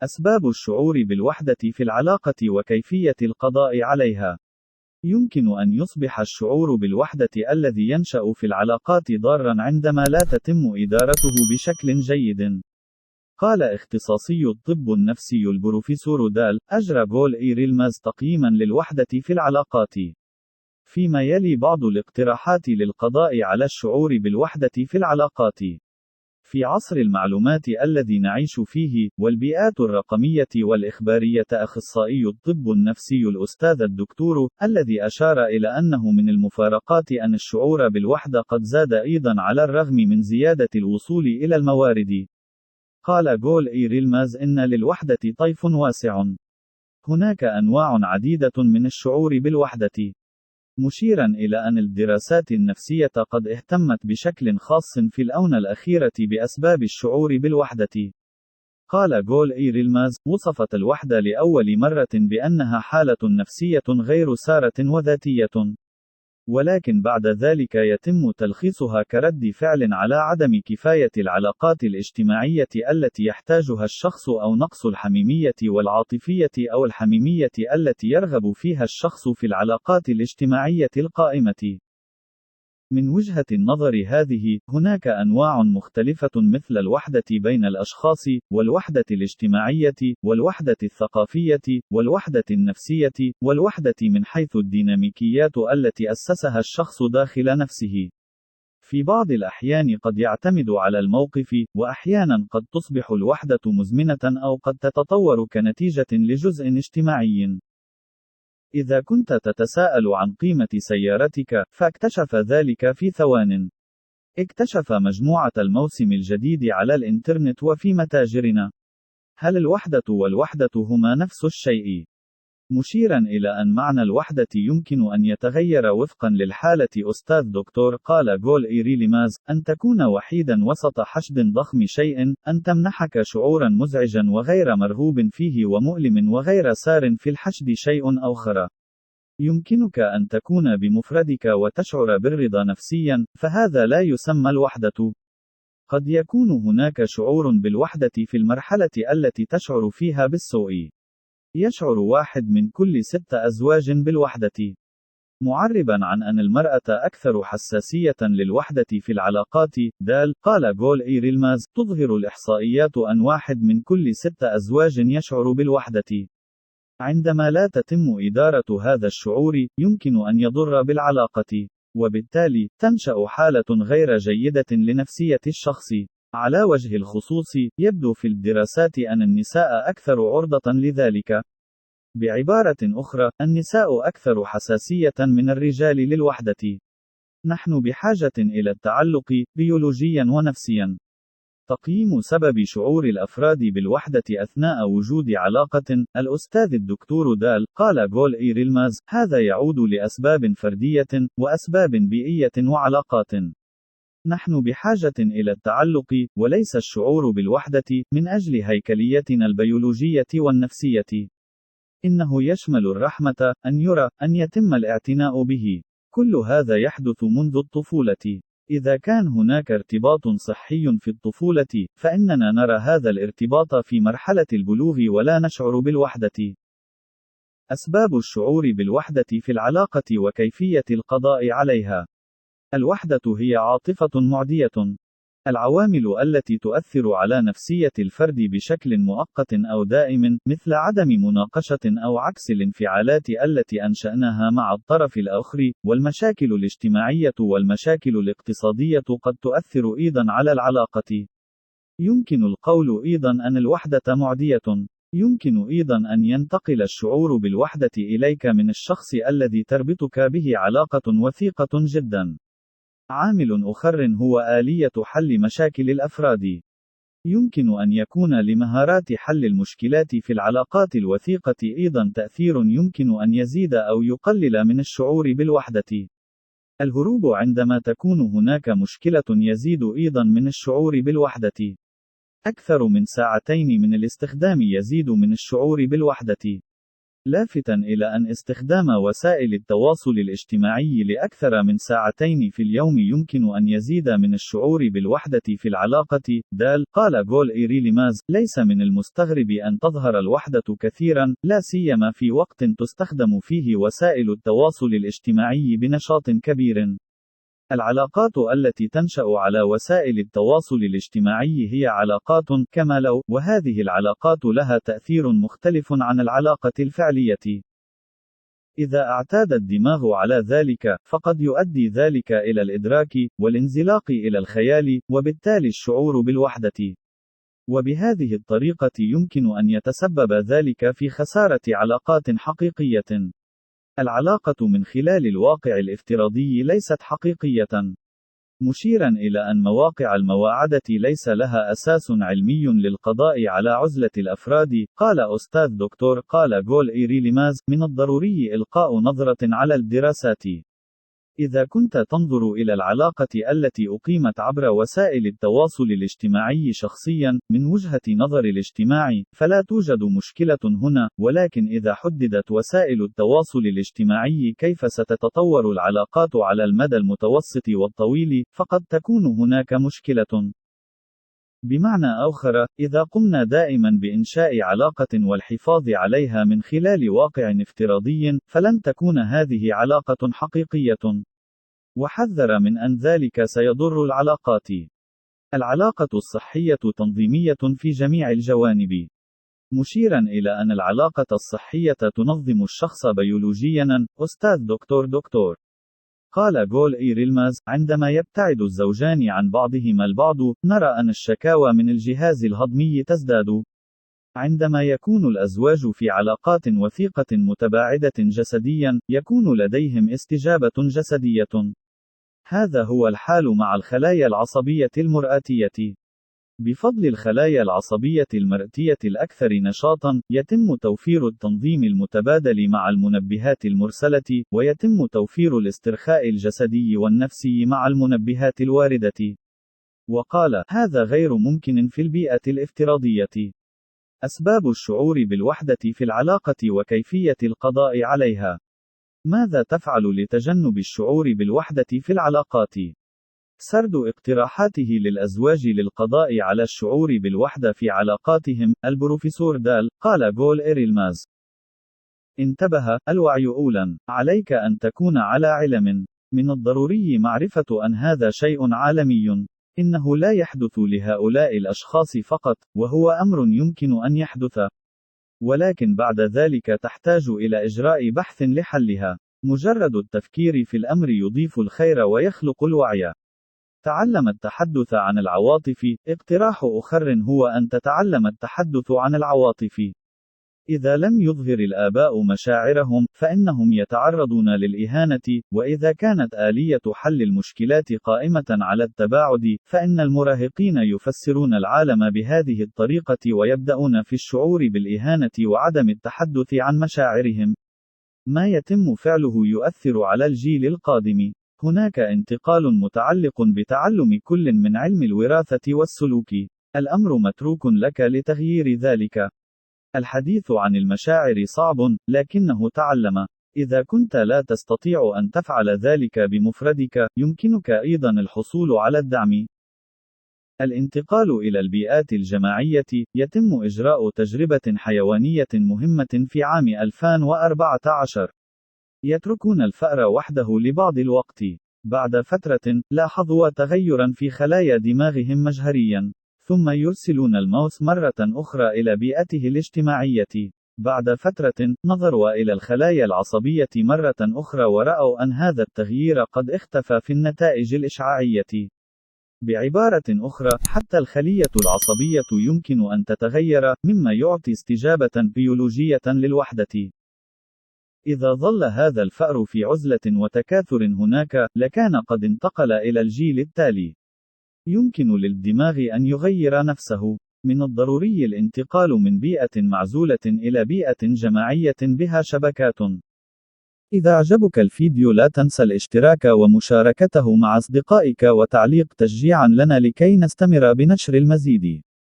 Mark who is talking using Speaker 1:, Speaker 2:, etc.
Speaker 1: أسباب الشعور بالوحدة في العلاقة وكيفية القضاء عليها. يمكن أن يصبح الشعور بالوحدة الذي ينشأ في العلاقات ضارًا عندما لا تتم إدارته بشكل جيد. قال اختصاصي الطب النفسي البروفيسور دال: أجرى جول إيريلماز تقييمًا للوحدة في العلاقات. فيما يلي بعض الاقتراحات للقضاء على الشعور بالوحدة في العلاقات. في عصر المعلومات الذي نعيش فيه، والبيئات الرقمية والإخبارية، أخصائي الطب النفسي الأستاذ الدكتور، الذي أشار إلى أنه من المفارقات أن الشعور بالوحدة قد زاد أيضًا على الرغم من زيادة الوصول إلى الموارد. قال جول إيريلماز إن للوحدة طيف واسع. هناك أنواع عديدة من الشعور بالوحدة. مشيرًا إلى أن الدراسات النفسية قد اهتمت بشكل خاص في الآونة الأخيرة بأسباب الشعور بالوحدة. قال جول إيريلماز: وصفت الوحدة لأول مرة بأنها حالة نفسية غير سارة وذاتية. ولكن بعد ذلك يتم تلخيصها كرد فعل على عدم كفاية العلاقات الاجتماعية التي يحتاجها الشخص، أو نقص الحميمية والعاطفية أو الحميمية التي يرغب فيها الشخص في العلاقات الاجتماعية القائمة. من وجهة النظر هذه، هناك أنواع مختلفة مثل الوحدة بين الأشخاص، والوحدة الاجتماعية، والوحدة الثقافية، والوحدة النفسية، والوحدة من حيث الديناميكيات التي أسسها الشخص داخل نفسه. في بعض الأحيان قد يعتمد على الموقف، وأحيانا قد تصبح الوحدة مزمنة أو قد تتطور كنتيجة لجزء اجتماعي. إذا كنت تتساءل عن قيمة سيارتك، فاكتشف ذلك في ثوان. اكتشف مجموعة الموسم الجديد على الإنترنت وفي متاجرنا. هل الوحدة والوحدة هما نفس الشيء؟ مشيرًا إلى أن معنى الوحدة يمكن أن يتغير وفقًا للحالة. أستاذ دكتور قال جول إيريلماز: أن تكون وحيدًا وسط حشد ضخم شيء، أن تمنحك شعورًا مزعجًا وغير مرغوب فيه ومؤلم وغير سار في الحشد شيء آخر. يمكنك أن تكون بمفردك وتشعر بالرضا نفسيًا، فهذا لا يسمى الوحدة. قد يكون هناك شعور بالوحدة في المرحلة التي تشعر فيها بالسوء. يشعر 1 من كل 6 أزواج بالوحدة. معربًا عن أن المرأة أكثر حساسية للوحدة في العلاقات. قال جول إيريلماز: تظهر الإحصائيات أن 1 من كل 6 أزواج يشعر بالوحدة. عندما لا تتم إدارة هذا الشعور، يمكن أن يضر بالعلاقة، وبالتالي تنشأ حالة غير جيدة لنفسية الشخص. على وجه الخصوص، يبدو في الدراسات أن النساء أكثر عرضة لذلك. بعبارة أخرى، النساء أكثر حساسية من الرجال للوحدة. نحن بحاجة إلى التعلق، بيولوجيًا ونفسيًا. تقييم سبب شعور الأفراد بالوحدة أثناء وجود علاقة. الأستاذ الدكتور دال قال جول إيريلماز: هذا يعود لأسباب فردية، وأسباب بيئية، وعلاقات. نحن بحاجة إلى التعلق، وليس الشعور بالوحدة، من أجل هيكليتنا البيولوجية والنفسية. إنه يشمل الرحمة، أن يرى، أن يتم الاعتناء به. كل هذا يحدث منذ الطفولة. إذا كان هناك ارتباط صحي في الطفولة، فإننا نرى هذا الارتباط في مرحلة البلوغ ولا نشعر بالوحدة. أسباب الشعور بالوحدة في العلاقة وكيفية القضاء عليها. الوحدة هي عاطفة معدية. العوامل التي تؤثر على نفسية الفرد بشكل مؤقت أو دائم، مثل عدم مناقشة أو عكس الانفعالات التي أنشأناها مع الطرف الآخر، والمشاكل الاجتماعية والمشاكل الاقتصادية قد تؤثر أيضًا على العلاقة. يمكن القول أيضًا أن الوحدة معدية. يمكن أيضًا أن ينتقل الشعور بالوحدة إليك من الشخص الذي تربطك به علاقة وثيقة جدًا. عامل آخر هو آلية حل مشاكل الأفراد. يمكن أن يكون لمهارات حل المشكلات في العلاقات الوثيقة أيضًا تأثير يمكن أن يزيد أو يقلل من الشعور بالوحدة. الهروب عندما تكون هناك مشكلة يزيد أيضًا من الشعور بالوحدة. أكثر من 2 ساعات من الاستخدام يزيد من الشعور بالوحدة. لافتًا إلى أن استخدام وسائل التواصل الاجتماعي لأكثر من ساعتين في اليوم يمكن أن يزيد من الشعور بالوحدة في العلاقة. قال جول إيريليماز: ليس من المستغرب أن تظهر الوحدة كثيرًا، لا سيما في وقت تستخدم فيه وسائل التواصل الاجتماعي بنشاط كبير. العلاقات التي تنشأ على وسائل التواصل الاجتماعي هي علاقات كما لو، وهذه العلاقات لها تأثير مختلف عن العلاقة الفعلية. إذا اعتاد الدماغ على ذلك، فقد يؤدي ذلك إلى الإدراك، والانزلاق إلى الخيال، وبالتالي الشعور بالوحدة. وبهذه الطريقة يمكن أن يتسبب ذلك في خسارة علاقات حقيقية. العلاقة من خلال الواقع الافتراضي ليست حقيقية. مشيرا إلى أن مواقع المواعدة ليس لها أساس علمي للقضاء على عزلة الأفراد، قال أستاذ دكتور قال جول إيريليماز: من الضروري إلقاء نظرة على الدراسات. إذا كنت تنظر إلى العلاقة التي أقيمت عبر وسائل التواصل الاجتماعي شخصيًا، من وجهة نظر الاجتماع، فلا توجد مشكلة هنا، ولكن إذا حددت وسائل التواصل الاجتماعي كيف ستتطور العلاقات على المدى المتوسط والطويل، فقد تكون هناك مشكلة. بمعنى آخر، إذا قمنا دائمًا بإنشاء علاقة والحفاظ عليها من خلال واقع افتراضي، فلن تكون هذه علاقة حقيقية. وحذر من أن ذلك سيضر العلاقات. العلاقة الصحية تنظيمية في جميع الجوانب. مشيرا إلى أن العلاقة الصحية تنظم الشخص بيولوجيا. أستاذ دكتور قال جول إيريلماز: عندما يبتعد الزوجان عن بعضهما البعض، نرى أن الشكاوى من الجهاز الهضمي تزداد. عندما يكون الأزواج في علاقات وثيقة متباعدة جسديا، يكون لديهم استجابة جسدية. هذا هو الحال مع الخلايا العصبية المرئتية. بفضل الخلايا العصبية المرئتية الأكثر نشاطًا، يتم توفير التنظيم المتبادل مع المنبهات المرسلة، ويتم توفير الاسترخاء الجسدي والنفسي مع المنبهات الواردة. وقال: هذا غير ممكن في البيئة الافتراضية. أسباب الشعور بالوحدة في العلاقة وكيفية القضاء عليها. ماذا تفعل لتجنب الشعور بالوحدة في العلاقات؟ سرد اقتراحاته للأزواج للقضاء على الشعور بالوحدة في علاقاتهم. البروفيسور قال جول إيريلماز: انتبه، الوعي أولاً. عليك أن تكون على علم. من الضروري معرفة أن هذا شيء عالمي. إنه لا يحدث لهؤلاء الأشخاص فقط، وهو أمر يمكن أن يحدث. ولكن بعد ذلك تحتاج إلى إجراء بحث لحلها. مجرد التفكير في الأمر يضيف الخير ويخلق الوعي. تعلم التحدث عن العواطف. اقتراح آخر هو أن تتعلم التحدث عن العواطف. إذا لم يظهر الآباء مشاعرهم، فإنهم يتعرضون للإهانة، وإذا كانت آلية حل المشكلات قائمة على التباعد، فإن المراهقين يفسرون العالم بهذه الطريقة ويبدأون في الشعور بالإهانة وعدم التحدث عن مشاعرهم. ما يتم فعله يؤثر على الجيل القادم. هناك انتقال متعلق بتعلم كل من علم الوراثة والسلوك. الأمر متروك لك لتغيير ذلك. الحديث عن المشاعر صعب، لكنه تعلم. إذا كنت لا تستطيع أن تفعل ذلك بمفردك، يمكنك أيضا الحصول على الدعم. الانتقال إلى البيئات الجماعية. يتم إجراء تجربة حيوانية مهمة في عام 2014. يتركون الفأر وحده لبعض الوقت. بعد فترة، لاحظوا تغيرا في خلايا دماغهم مجهريا. ثم يرسلون الماوس مرة أخرى إلى بيئته الاجتماعية. بعد فترة، نظروا إلى الخلايا العصبية مرة أخرى ورأوا أن هذا التغيير قد اختفى في النتائج الإشعاعية. بعبارة أخرى، حتى الخلية العصبية يمكن أن تتغير، مما يعطي استجابة بيولوجية للوحدة. إذا ظل هذا الفأر في عزلة وتكاثر هناك، لكان قد انتقل إلى الجيل التالي. يمكن للدماغ أن يغير نفسه. من الضروري الانتقال من بيئة معزولة إلى بيئة جماعية بها شبكات. إذا أعجبك الفيديو لا تنسى الاشتراك ومشاركته مع أصدقائك وتعليق تشجيعا لنا لكي نستمر بنشر المزيد.